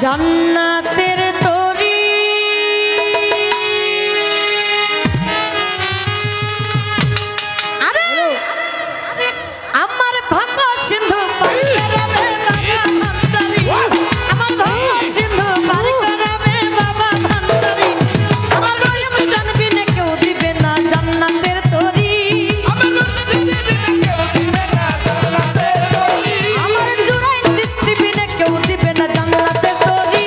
জান্নাতের তরি আরে আমার ভাঙা সিন্ধু পারি করবে বাবা ভান্ডারি আমার ভাঙা সিন্ধু পারি করবে বাবা ভান্ডারি আমার রয়ম জানবি না কেউ দিবে না জান্নাতের তরি আমার জুরাইন চিস্তি বিনে কেউ দিবে না জান্নাতের তরি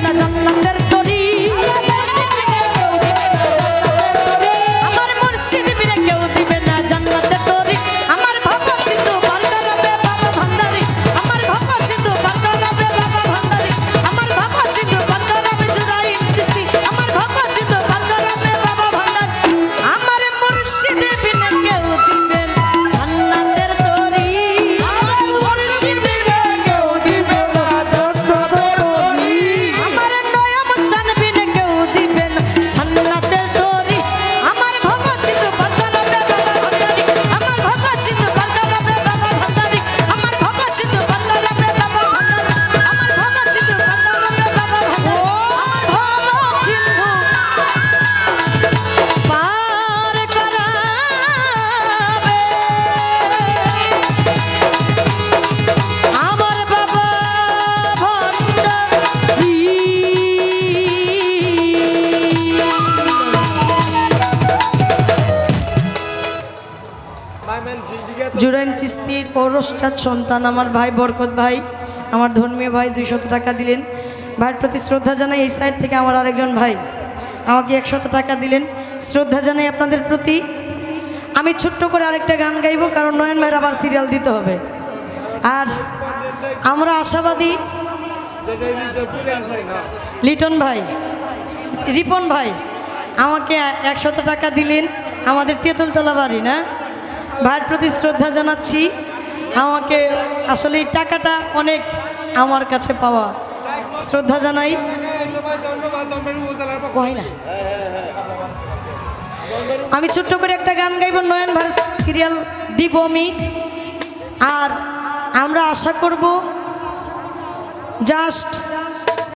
না জান্নাতের তরি আমার মুর্শিদ বিনে কেউ দিবে না জান্নাতের তরি আমার ভব সিন্ধু পার করাবে বাবা ভান্ডারি আমার ভব সিন্ধু পার করাবে বাবা ভান্ডারি আমার ভব সিন্ধু পার করাবে জুরাই চিস্তি আমার ভব সিন্ধু পার করাবে বাবা ভান্ডারি আমার মুর্শিদ বিনে কেউ দিবে জান্নাতের তরি আমার মুর্শিদ বিনে কেউ দিবে না জান্নাতের তরি আমার নয়ন চান বিনে কেউ দিবে না জান্নাতের তরি আমার ভব সিন্ধু পার করাবে বাবা ভান্ডারি আমার ভব সিন্ধু পার করাবে বাবা ভান্ডারি আমার ভব সিন্ধু পার করাবে বাবা ভান্ডারি আমার ভব সিন্ধু পার করাবে বাবা ভান্ডারি আমার ভব সিন্ধু পার করাবে আমার বাবা ভান্ডারি জুরাইন চিস্তির পৌরস্টার সন্তান আমার ভাই বরকত ভাই আমার ধর্মীয় ভাই 200 টাকা দিলেন ভাইয়ের প্রতি শ্রদ্ধা জানাই এই সাইড থেকে আমার আরেকজন ভাই আমাকে 100 টাকা দিলেন শ্রদ্ধা জানাই আপনাদের প্রতি আমি ছোট্ট করে আরেকটা গান গাইবো কারণ নয়ন ভাইয়ের আবার সিরিয়াল দিতে হবে আর আমরা আশাবাদী লিটন ভাই রিপন ভাই আমাকে 100 টাকা দিলেন আমাদের তেঁতুলতলা বাড়ি না ভাইয়ের প্রতি শ্রদ্ধা জানাচ্ছি আমাকে আসলে এই টাকাটা অনেক আমার কাছে পাওয়া শ্রদ্ধা জানাই কই না আমি ছোট্ট করে একটা গান গাইব নয়ন ভাইয়ের সিরিয়াল দিব আমি আর আমরা আশা করব জাস্ট